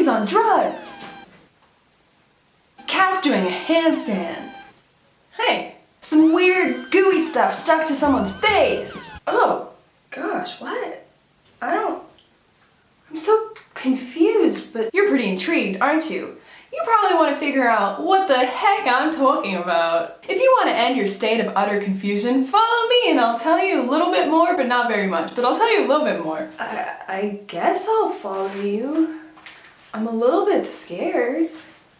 He's on drugs. Cat's doing a handstand. Hey, some weird gooey stuff stuck to someone's face. Oh, gosh, what? I'm so confused, but you're pretty intrigued, aren't you? You probably want to figure out what the heck I'm talking about. If you want to end your state of utter confusion, follow me and I'll tell you a little bit more, but not very much. But I'll tell you a little bit more. I guess I'll follow you. I'm a little bit scared.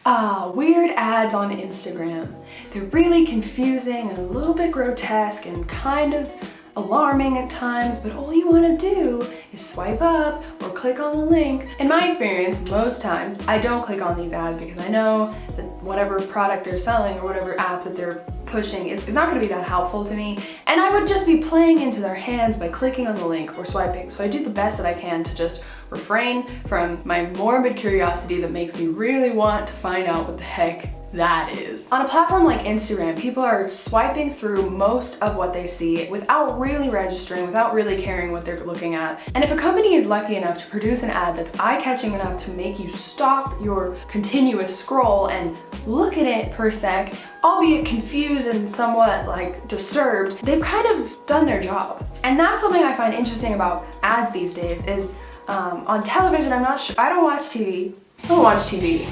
Weird ads on Instagram. They're really confusing and a little bit grotesque and kind of alarming at times, but all you want to do is swipe up or click on the link. In my experience, most times, I don't click on these ads because I know that whatever product they're selling or whatever app that they're pushing is not going to be that helpful to me, and I would just be playing into their hands by clicking on the link or swiping. So I do the best that I can to just refrain from my morbid curiosity that makes me really want to find out what the heck that is. On a platform like Instagram, people are swiping through most of what they see without really registering, without really caring what they're looking at. And if a company is lucky enough to produce an ad that's eye-catching enough to make you stop your continuous scroll and look at it per sec, albeit confused and somewhat like disturbed, they've kind of done their job. And that's something I find interesting about ads these days is on television, I don't watch TV. I don't watch TV.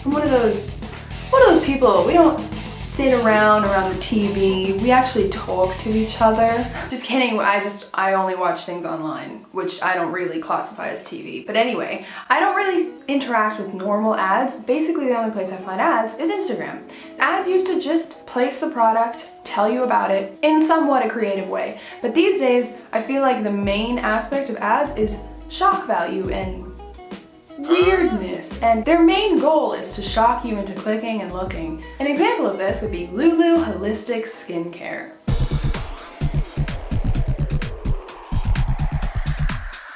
I'm one of those people, we don't sit around the TV. We actually talk to each other. Just kidding, I only watch things online, which I don't really classify as TV. But anyway, I don't really interact with normal ads. Basically, the only place I find ads is Instagram. Ads used to just place the product, tell you about it in somewhat a creative way. But these days, I feel like the main aspect of ads is shock value and weirdness, and their main goal is to shock you into clicking and looking. An example of this would be Lulu Holistic Skincare.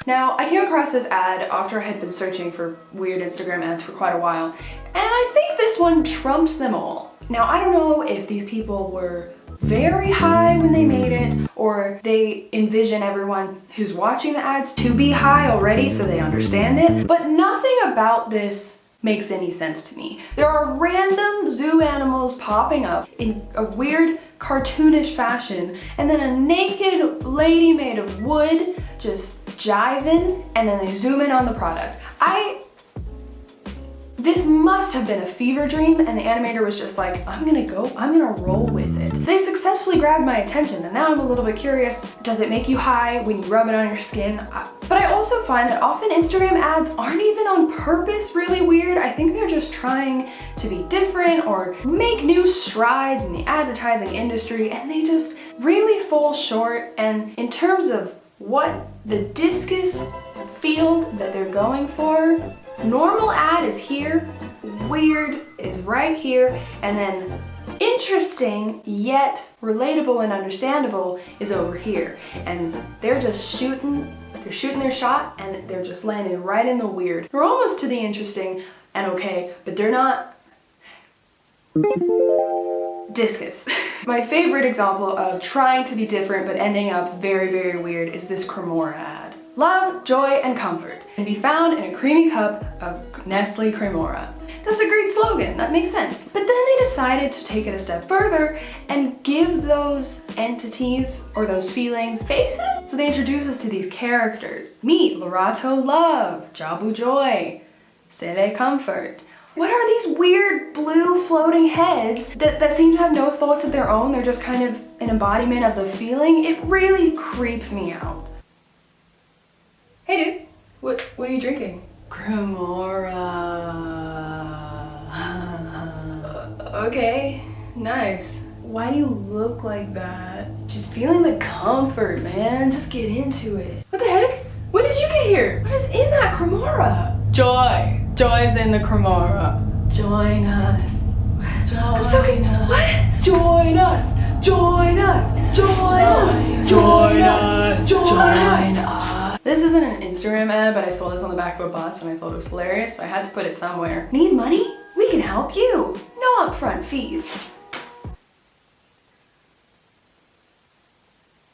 Now, I came across this ad after I had been searching for weird Instagram ads for quite a while, and I think this one trumps them all. Now, I don't know if these people were very high when they made it, or they envision everyone who's watching the ads to be high already so they understand it, but nothing about this makes any sense to me. There are random zoo animals popping up in a weird cartoonish fashion, and then a naked lady made of wood just jiving, and then they zoom in on the product. This must have been a fever dream, and the animator was just like, I'm gonna roll with it. They successfully grabbed my attention, and now I'm a little bit curious, does it make you high when you rub it on your skin? But I also find that often Instagram ads aren't even on purpose really weird. I think they're just trying to be different or make new strides in the advertising industry, and they just really fall short. And in terms of what the discus field that they're going for, normal ad is here, weird is right here, and then interesting yet relatable and understandable is over here. And they're just shooting their shot, and they're just landing right in the weird. They're almost to the interesting and okay, but they're not discus. My favorite example of trying to be different but ending up very, very weird is this cremora ad. Love, joy, and comfort can be found in a creamy cup of Nestle Cremora. That's a great slogan, that makes sense. But then they decided to take it a step further and give those entities or those feelings faces. So they introduce us to these characters. Meet Lorato Love, Jabu Joy, Sele Comfort. What are these weird blue floating heads that seem to have no thoughts of their own? They're just kind of an embodiment of the feeling. It really creeps me out. Hey dude, what are you drinking? Cremora. Okay, nice. Why do you look like that? Just feeling the comfort, man. Just get into it. What the heck? When did you get here? What is in that cremora? Joy. Joy's in the cremora. Join us. I'm so confused. What? Join us. Join us. Join us. Join us. Join us. This isn't an Instagram ad, but I saw this on the back of a bus and I thought it was hilarious, so I had to put it somewhere. Need money? We can help you. No upfront fees.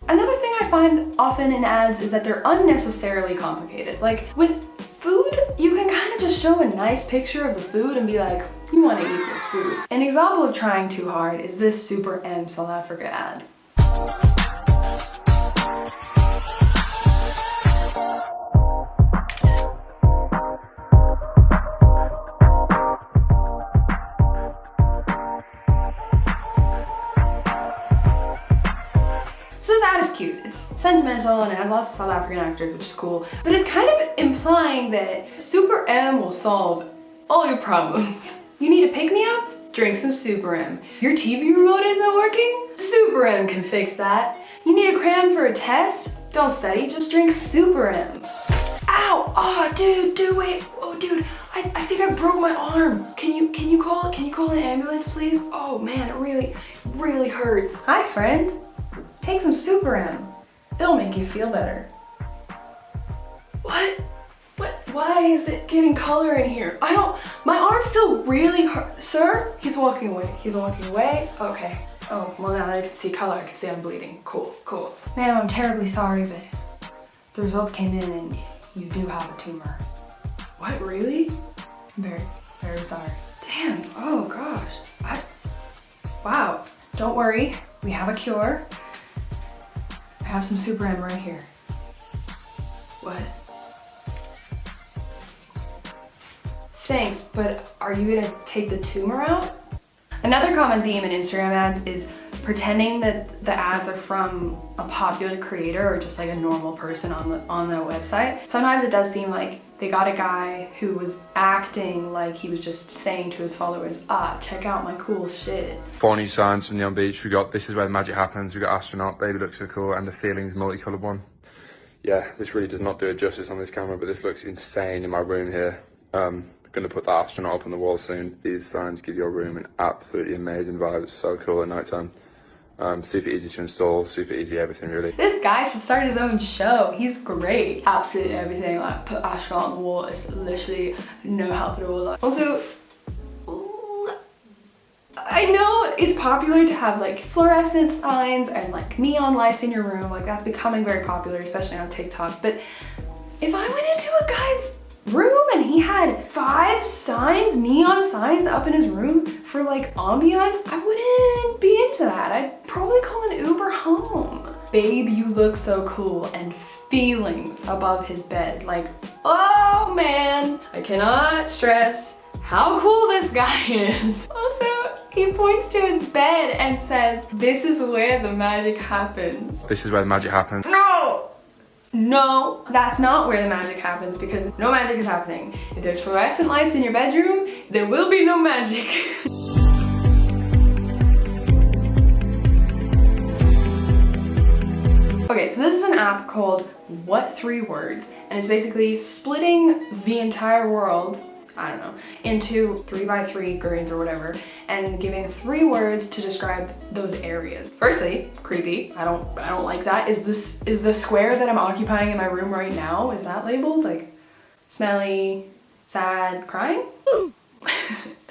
Another thing I find often in ads is that they're unnecessarily complicated. Like with food, you can kind of just just show a nice picture of the food and be like, you want to eat this food. An example of trying too hard is this superm South Africa ad. So this ad is cute, it's sentimental, and it has lots of South African actors, which is cool, but it's kind of implying that superm will solve all your problems. You need a pick-me-up? Drink some superm. Your TV remote isn't working? Superm can fix that. You need a cram for a test? Don't study, just drink superm. Ow! Oh, dude, wait. Oh, dude, I think I broke my arm. Can you call an ambulance, please? Oh man, it really hurts. Hi, friend. Take some superm. They'll make you feel better. What? Why is it getting color in here? My arm's still really hurt. Sir? He's walking away. Okay. Oh, well now I can see color. I can see I'm bleeding. Cool. Ma'am, I'm terribly sorry, but the results came in and you do have a tumor. What, really? I'm very sorry. Damn, oh gosh. Wow. Don't worry, we have a cure. I have some superm right here. What? Thanks, but are you gonna take the tumor out? Another common theme in Instagram ads is pretending that the ads are from a popular creator or just like a normal person on the website. Sometimes it does seem like they got a guy who was acting like he was just saying to his followers, check out my cool shit. 4 new signs from Neon Beach. We got This Is Where the Magic Happens, we got Astronaut, Baby Looks So Cool, and the Feelings multicolored one. Yeah, this really does not do it justice on this camera, but this looks insane in my room here. Going to put the astronaut up on the wall soon. These signs give your room an absolutely amazing vibe. It's so cool at night time. Super easy to install, super easy everything really. This guy should start his own show. He's great. Absolutely everything, like put astronaut on the wall, it's literally no help at all. Also, I know it's popular to have like fluorescent signs and like neon lights in your room, like that's becoming very popular, especially on TikTok, but if I went into a guy's room and he had 5 signs, neon signs up in his room for like ambiance, I wouldn't be into that. I'd probably call an Uber home. Babe, you look so cool, and feelings above his bed. Like, oh man, I cannot stress how cool this guy is. Also, he points to his bed and says, this is where the magic happens. This is where the magic happens. No, that's not where the magic happens, because no magic is happening. If there's fluorescent lights in your bedroom, there will be no magic. Okay, so this is an app called What 3 Words, and it's basically splitting the entire world, I don't know, into 3x3 grids or whatever, and giving 3 words to describe those areas. Firstly, creepy. I don't like that. Is the square that I'm occupying in my room right now, is that labeled? Like smelly, sad, crying?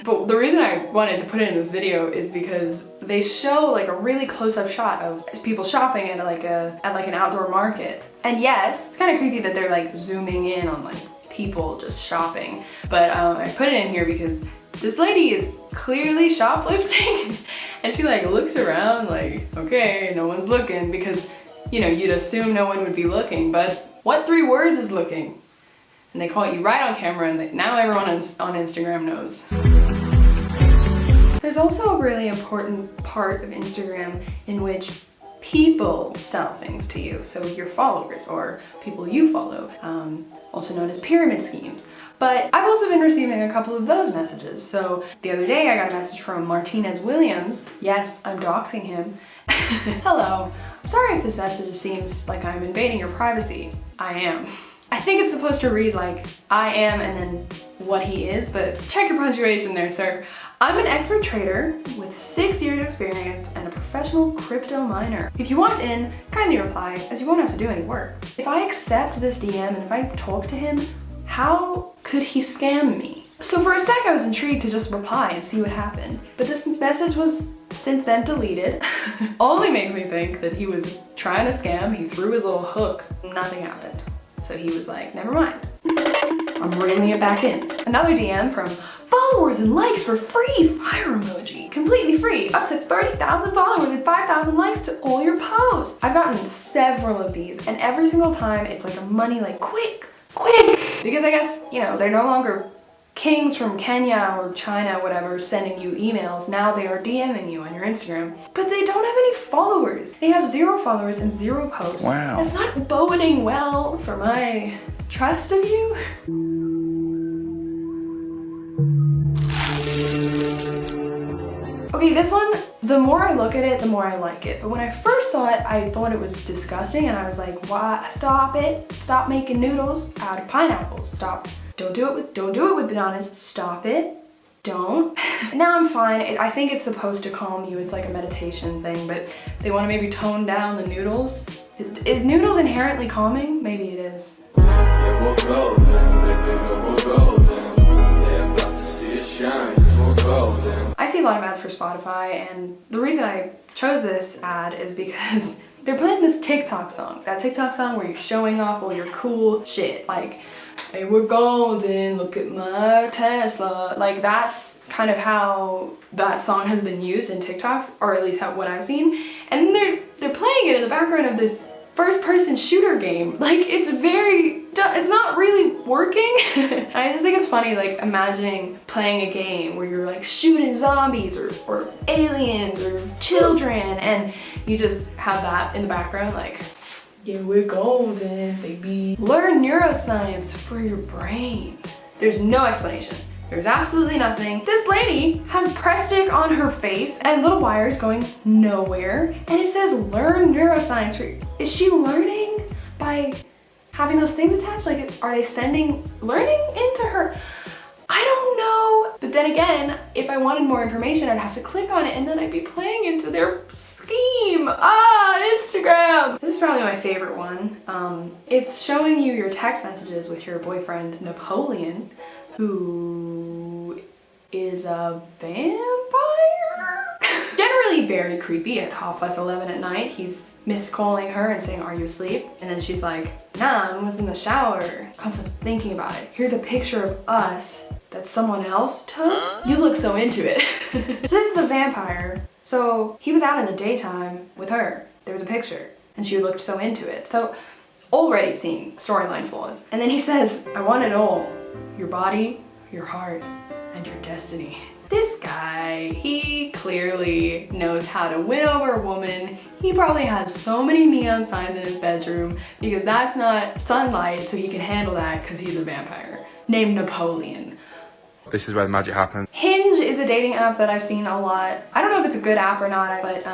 But the reason I wanted to put it in this video is because they show like a really close-up shot of people shopping at like an outdoor market. And yes, it's kind of creepy that they're like zooming in on like people just shopping, but I put it in here because this lady is clearly shoplifting and she like looks around like, okay, no one's looking, because you know, you'd assume no one would be looking, but What 3 Words is looking, and they caught you right on camera, and now everyone on Instagram knows. There's also a really important part of Instagram in which people sell things to you, so your followers or people you follow, also known as pyramid schemes. But I've also been receiving a couple of those messages. So the other day I got a message from Martinez Williams. Yes, I'm doxing him. Hello, I'm sorry if this message seems like I'm invading your privacy. I am. I think it's supposed to read like I am and then what he is, but check your punctuation there, sir. I'm an expert trader with 6 years of experience and a professional crypto miner. If you want in, kindly reply, as you won't have to do any work. If I accept this DM and if I talk to him, how could he scam me? So for a sec I was intrigued to just reply and see what happened, but this message was since then deleted. Only makes me think that he was trying to scam, he threw his little hook, nothing happened. So he was like, never mind. I'm reeling it back in. Another DM from followers and likes for free, fire emoji. Completely free, up to 30,000 followers and 5,000 likes to all your posts. I've gotten several of these, and every single time it's like a money like quick. Because I guess, you know, they're no longer kings from Kenya or China, whatever, sending you emails. Now they are DMing you on your Instagram. But they don't have any followers. They have 0 followers and 0 posts. Wow. That's not boding well for my trust of you. Okay, this one, the more I look at it, the more I like it. But when I first saw it, I thought it was disgusting, and I was like, "Why? Stop it! Stop making noodles out of pineapples. Stop! Don't do it with bananas. Stop it! Don't." Now I'm fine. I think it's supposed to calm you. It's like a meditation thing, but they want to maybe tone down the noodles. Is noodles inherently calming? Maybe it is. Yeah, we'll go then, baby, we'll go then. Yeah, about to see it shine, 'cause we'll go then. I see a lot of ads for Spotify, and the reason I chose this ad is because they're playing this TikTok song. That TikTok song where you're showing off all your cool shit. Like, hey, we're golden, look at my Tesla. Like, that's kind of how that song has been used in TikToks, or at least what I've seen. And they're playing it in the background of this first-person shooter game. Like, it's not really working. I just think it's funny, like, imagining playing a game where you're like shooting zombies or aliens or children, and you just have that in the background, like, yeah, we're golden, baby. Learn neuroscience for your brain. There's no explanation. There's absolutely nothing. This lady has press stick on her face and little wires going nowhere, and it says learn neuroscience. Is she learning by having those things attached? Like, are they sending learning into her? I don't know. But then again, if I wanted more information, I'd have to click on it, and then I'd be playing into their scheme. Instagram. This is probably my favorite one. It's showing you your text messages with your boyfriend, Napoleon, who is a vampire? Generally very creepy at 11:30 at night. He's miscalling her and saying, "Are you asleep?" And then she's like, "Nah, I was in the shower." Constantly thinking about it. Here's a picture of us that someone else took. You look so into it. So this is a vampire. So he was out in the daytime with her. There was a picture, and she looked so into it. So already seeing storyline flaws. And then he says, "I want it all. Your body, your heart, and your destiny." This guy, he clearly knows how to win over a woman. He probably has so many neon signs in his bedroom because that's not sunlight, so he can handle that because he's a vampire named Napoleon. This is where the magic happens. Hinge is a dating app that I've seen a lot. I don't know if it's a good app or not, but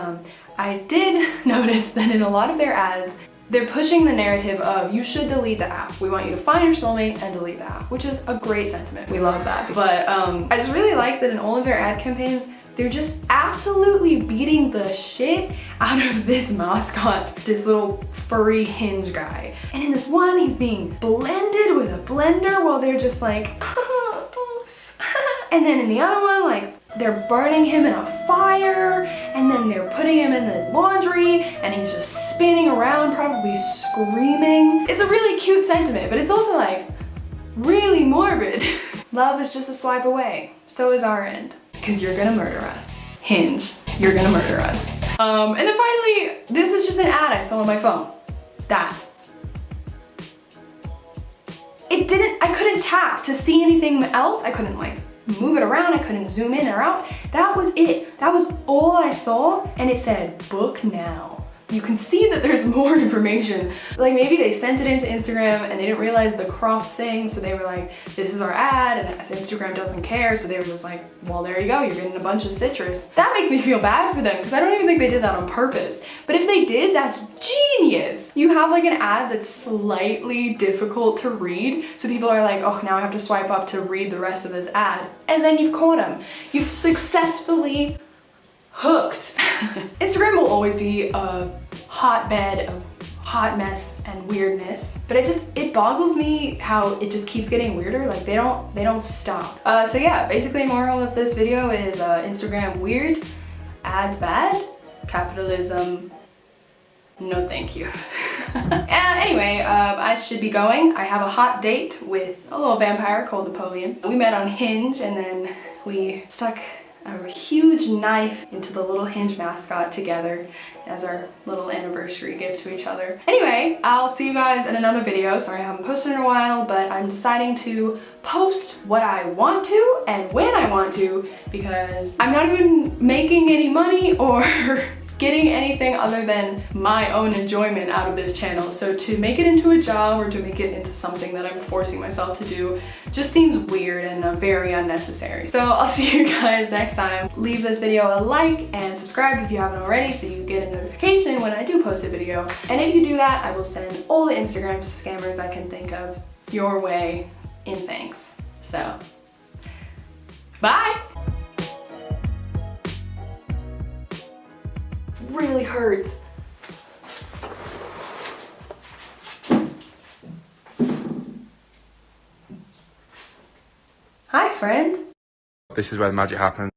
I did notice that in a lot of their ads, they're pushing the narrative of you should delete the app. We want you to find your soulmate and delete the app, which is a great sentiment. We love that. But I just really like that in all of their ad campaigns, they're just absolutely beating the shit out of this mascot, this little furry Hinge guy. And in this one, he's being blended with a blender while they're just like, and then in the other one, like, they're burning him in a fire, and then they're putting him in the laundry, and he's just spinning around, probably screaming. It's a really cute sentiment, but it's also like really morbid. Love is just a swipe away. So is our end, because you're gonna murder us. Hinge, you're gonna murder us. And then finally, this is just an ad I saw on my phone. That. I couldn't tap to see anything else. I couldn't like move it around. I couldn't zoom in or out. That was it. That was all I saw, and it said book now. You can see that there's more information. Like maybe they sent it into Instagram and they didn't realize the crop thing, so they were like, this is our ad, and Instagram doesn't care, so they were just like, well, there you go, you're getting a bunch of citrus. That makes me feel bad for them because I don't even think they did that on purpose. But if they did, that's genius. You have like an ad that's slightly difficult to read, so people are like, oh, now I have to swipe up to read the rest of this ad. And then you've caught them. You've successfully hooked. Instagram will always be a hotbed of hot mess and weirdness, but it boggles me how it just keeps getting weirder. Like they don't stop. So yeah, basically moral of this video is Instagram weird, ads bad, capitalism no thank you. Anyway, I should be going. I have a hot date with a little vampire called Napoleon. We met on Hinge and then we stuck a huge knife into the little Hinge mascot together as our little anniversary gift to each other. Anyway, I'll see you guys in another video. Sorry I haven't posted in a while, but I'm deciding to post what I want to and when I want to because I'm not even making any money or getting anything other than my own enjoyment out of this channel. So to make it into a job or to make it into something that I'm forcing myself to do just seems weird and very unnecessary. So I'll see you guys next time. Leave this video a like and subscribe if you haven't already so you get a notification when I do post a video. And if you do that, I will send all the Instagram scammers I can think of your way in thanks. So, bye! Really hurts. Hi, friend. This is where the magic happens.